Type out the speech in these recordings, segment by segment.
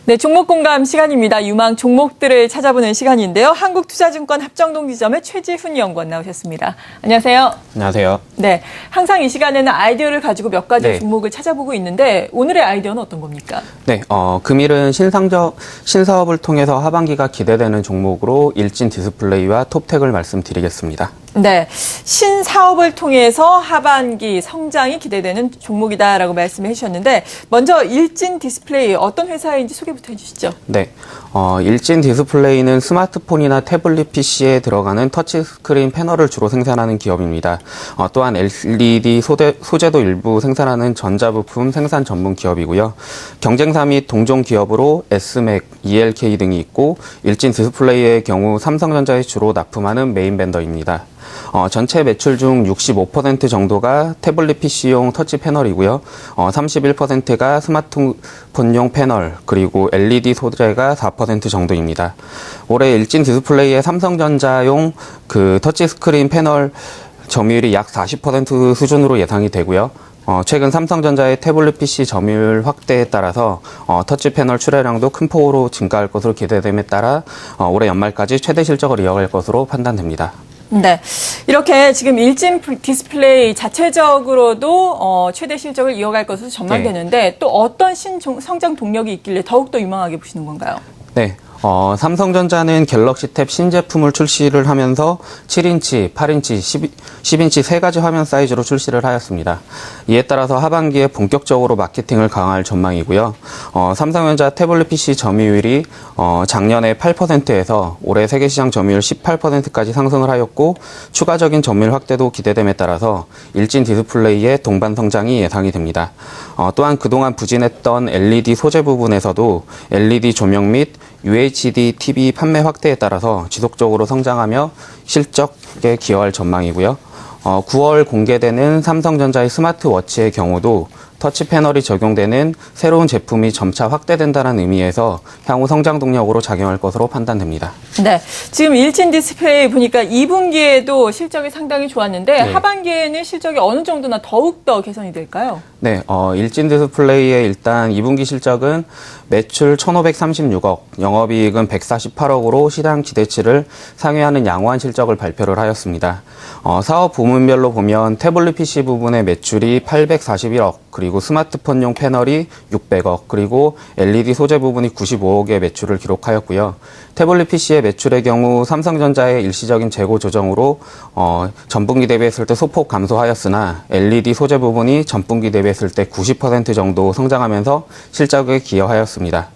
네, 종목 공감 시간입니다. 유망 종목들을 찾아보는 시간인데요. 한국투자증권 합정동 지점의 최지훈 연구원 나오셨습니다. 안녕하세요. 안녕하세요. 네, 항상 이 시간에는 아이디어를 가지고 몇 가지 종목을 찾아보고 있는데 오늘의 아이디어는 어떤 겁니까? 네, 금일은 신사업을 통해서 하반기가 기대되는 종목으로 일진 디스플레이와 톱텍을 말씀드리겠습니다. 네, 신사업을 통해서 하반기 성장이 기대되는 종목이다라고 말씀해 주셨는데 먼저 일진 디스플레이 어떤 회사인지 소개부터 해주시죠. 네, 일진 디스플레이는 스마트폰이나 태블릿 PC에 들어가는 터치스크린 패널을 주로 생산하는 기업입니다. 또한 LED 소재도 일부 생산하는 전자부품 생산 전문 기업이고요. 경쟁사 및 동종 기업으로 S맥, ELK 등이 있고 일진 디스플레이의 경우 삼성전자에 주로 납품하는 메인 벤더입니다. 전체 매출 중 65% 정도가 태블릿 PC용 터치 패널이고요. 31%가 스마트폰용 패널, 그리고 LED 소재가 4% 정도입니다. 올해 일진 디스플레이의 삼성전자용 터치 스크린 패널 점유율이 약 40% 수준으로 예상이 되고요. 최근 삼성전자의 태블릿 PC 점유율 확대에 따라서 터치 패널 출하량도 큰 폭으로 증가할 것으로 기대됨에 따라 올해 연말까지 최대 실적을 이어갈 것으로 판단됩니다. 네, 이렇게 지금 일진 디스플레이 자체적으로도 최대 실적을 이어갈 것으로 전망되는데 또 어떤 성장 동력이 있길래 더욱더 유망하게 보시는 건가요? 네. 삼성전자는 갤럭시 탭 신제품을 출시를 하면서 7인치, 8인치, 10인치 세 가지 화면 사이즈로 출시를 하였습니다. 이에 따라서 하반기에 본격적으로 마케팅을 강화할 전망이고요. 삼성전자 태블릿 PC 점유율이 작년에 8%에서 올해 세계시장 점유율 18%까지 상승을 하였고 추가적인 점유율 확대도 기대됨에 따라서 일진 디스플레이의 동반 성장이 예상이 됩니다. 또한 그동안 부진했던 LED 소재 부분에서도 LED 조명 및 UHD TV 판매 확대에 따라서 지속적으로 성장하며 실적에 기여할 전망이고요. 9월 공개되는 삼성전자의 스마트워치의 경우도 터치 패널이 적용되는 새로운 제품이 점차 확대된다는 의미에서 향후 성장 동력으로 작용할 것으로 판단됩니다. 네, 지금 일진 디스플레이 보니까 2분기에도 실적이 상당히 좋았는데 하반기에는 실적이 어느 정도나 더욱더 개선이 될까요? 네, 일진 디스플레이의 일단 2분기 실적은 매출 1,536억, 영업이익은 148억으로 시장 기대치를 상회하는 양호한 실적을 발표를 하였습니다. 사업 부문별로 보면 태블릿 PC 부분의 매출이 841억, 그리고 스마트폰용 패널이 600억, 그리고 LED 소재 부분이 95억의 매출을 기록하였고요. 태블릿 PC의 매출의 경우 삼성전자의 일시적인 재고 조정으로 전분기 대비했을 때 소폭 감소하였으나 LED 소재 부분이 전분기 대비했을 때 90% 정도 성장하면서 실적에 기여하였습니다.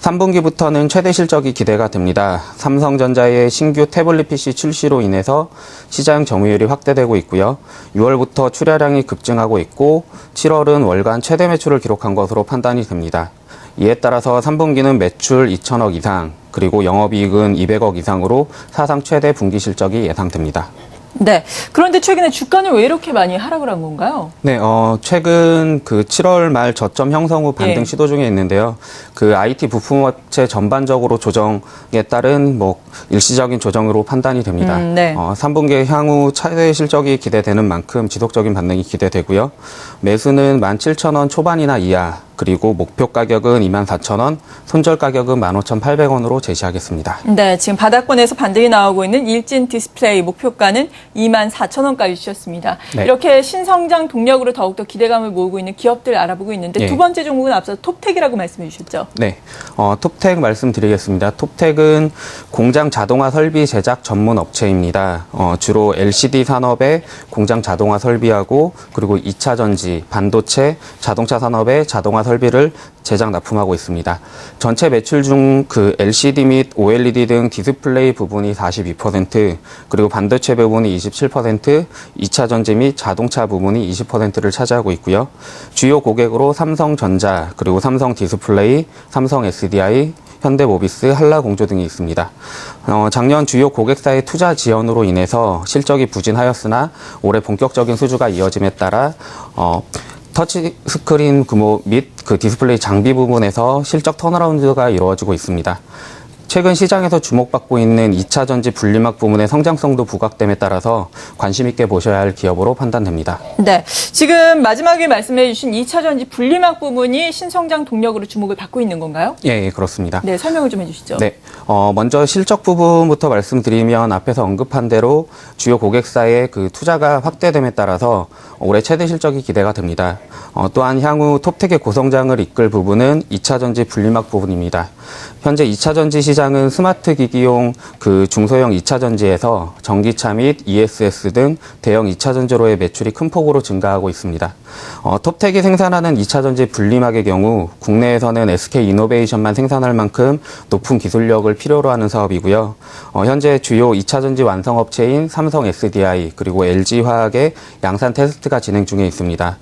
3분기부터는 최대 실적이 기대가 됩니다. 삼성전자의 신규 태블릿 PC 출시로 인해서 시장 점유율이 확대되고 있고요. 6월부터 출하량이 급증하고 있고 7월은 월간 최대 매출을 기록한 것으로 판단이 됩니다. 이에 따라서 3분기는 매출 2천억 이상, 그리고 영업이익은 200억 이상으로 사상 최대 분기 실적이 예상됩니다. 네. 그런데 최근에 주가는 왜 이렇게 많이 하락을 한 건가요? 네, 최근 7월 말 저점 형성 후 반등 시도 중에 있는데요. IT 부품업체 전반적으로 조정에 따른 일시적인 조정으로 판단이 됩니다. 3분기 향후 차대 실적이 기대되는 만큼 지속적인 반등이 기대되고요. 매수는 17,000원 초반이나 이하, 그리고 목표 가격은 24,000원, 손절 가격은 15,800원으로 제시하겠습니다. 네, 지금 바닥권에서 반등이 나오고 있는 일진 디스플레이 목표가는 24,000원까지 주셨습니다. 네. 이렇게 신성장 동력으로 더욱더 기대감을 모으고 있는 기업들 알아보고 있는데 두 번째 종목은 앞서 톱텍이라고 말씀해 주셨죠? 네, 톱텍 말씀드리겠습니다. 톱텍은 공장 자동화 설비 제작 전문 업체입니다. 주로 LCD 산업에 공장 자동화 설비하고 그리고 2차 전지, 반도체, 자동차 산업에 자동화 설비를 제작 납품하고 있습니다. 전체 매출 중 LCD 및 OLED 등 디스플레이 부분이 42%, 그리고 반도체 부분이 27%, 2차 전지 및 자동차 부분이 20%를 차지하고 있고요. 주요 고객으로 삼성전자, 그리고 삼성 디스플레이, 삼성 SDI, 현대모비스, 한라공조 등이 있습니다. 작년 주요 고객사의 투자 지연으로 인해서 실적이 부진하였으나 올해 본격적인 수주가 이어짐에 따라 터치 스크린 규모 및 디스플레이 장비 부분에서 실적 턴어라운드가 이루어지고 있습니다. 최근 시장에서 주목받고 있는 2차 전지 분리막 부문의 성장성도 부각됨에 따라서 관심 있게 보셔야 할 기업으로 판단됩니다. 네, 지금 마지막에 말씀해 주신 2차 전지 분리막 부문이 신성장 동력으로 주목을 받고 있는 건가요? 예, 그렇습니다. 네, 설명을 좀 해주시죠. 네, 먼저 실적 부분부터 말씀드리면 앞에서 언급한 대로 주요 고객사의 그 투자가 확대됨에 따라서 올해 최대 실적이 기대가 됩니다. 또한 향후 톱텍의 고성장을 이끌 부분은 2차 전지 분리막 부분입니다. 현재 2차 전지 시장은 스마트 기기용 그 중소형 2차 전지에서 전기차 및 ESS 등 대형 2차 전지로의 매출이 큰 폭으로 증가하고 있습니다. 톱텍이 생산하는 2차 전지 분리막의 경우 국내에서는 SK 이노베이션만 생산할 만큼 높은 기술력을 필요로 하는 사업이고요. 현재 주요 2차 전지 완성업체인 삼성 SDI 그리고 LG화학의 양산 테스트가 진행 중에 있습니다.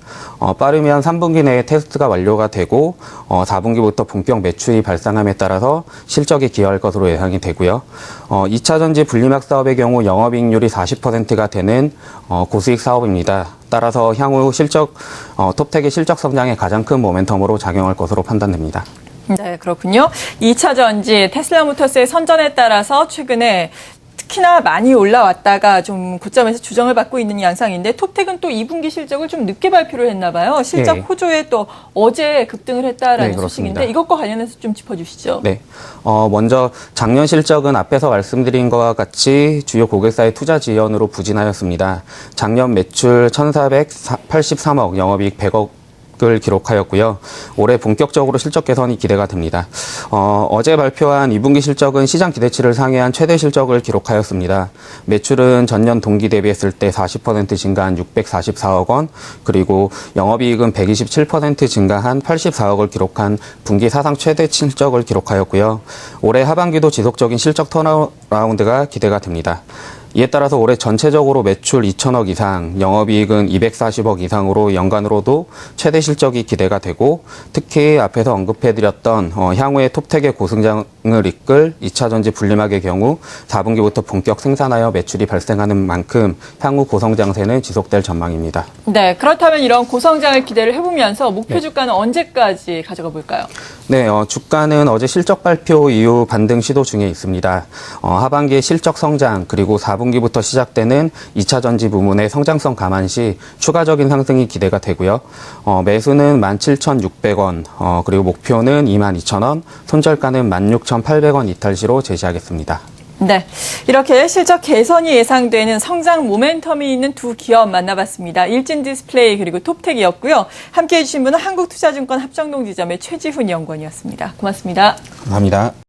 빠르면 3분기 내에 테스트가 완료가 되고 4분기부터 본격 매출이 발생함에 따라서 실적이 기여할 것으로 예상이 되고요. 2차 전지 분리막 사업의 경우 영업이익률이 40%가 되는 고수익 사업입니다. 따라서 향후 톱텍의 실적 성장에 가장 큰 모멘텀으로 작용할 것으로 판단됩니다. 네, 그렇군요. 2차 전지 테슬라 모터스의 선전에 따라서 최근에 특히나 많이 올라왔다가 좀 고점에서 주정을 받고 있는 양상인데 톱텍은 또 2분기 실적을 좀 늦게 발표를 했나 봐요. 실적 호조에 또 어제 급등을 했다라는 소식인데 이것과 관련해서 좀 짚어주시죠. 네, 먼저 작년 실적은 앞에서 말씀드린 것과 같이 주요 고객사의 투자 지연으로 부진하였습니다. 작년 매출 1,483억, 영업이익 100억 을 기록하였고요. 올해 본격적으로 실적 개선이 기대가 됩니다. 어제 발표한 2분기 실적은 시장 기대치를 상회한 최대 실적을 기록하였습니다. 매출은 전년 동기 대비했을 때 40% 증가한 644억 원, 그리고 영업이익은 127% 증가한 84억을 기록한 분기 사상 최대 실적을 기록하였고요. 올해 하반기도 지속적인 실적 턴어라운드가 기대가 됩니다. 이에 따라서 올해 전체적으로 매출 2천억 이상, 영업이익은 240억 이상으로 연간으로도 최대 실적이 기대가 되고 특히 앞에서 언급해드렸던 향후의 톱텍의 고성장을 이끌 2차 전지 분리막의 경우 4분기부터 본격 생산하여 매출이 발생하는 만큼 향후 고성장세는 지속될 전망입니다. 네, 그렇다면 이런 고성장을 기대를 해보면서 목표 주가는 언제까지 가져가 볼까요? 네, 주가는 어제 실적 발표 이후 반등 시도 중에 있습니다. 하반기의 실적 성장 그리고 4분기부터 시작되는 2차 전지 부문의 성장성 감안 시 추가적인 상승이 기대가 되고요. 매수는 17,600원, 그리고 목표는 22,000원, 손절가는 16,800원 이탈시로 제시하겠습니다. 네, 이렇게 실적 개선이 예상되는 성장 모멘텀이 있는 두 기업 만나봤습니다. 일진디스플레이 그리고 톱텍이었고요. 함께해 주신 분은 한국투자증권 합정동 지점의 최지훈 연구원이었습니다. 고맙습니다. 감사합니다.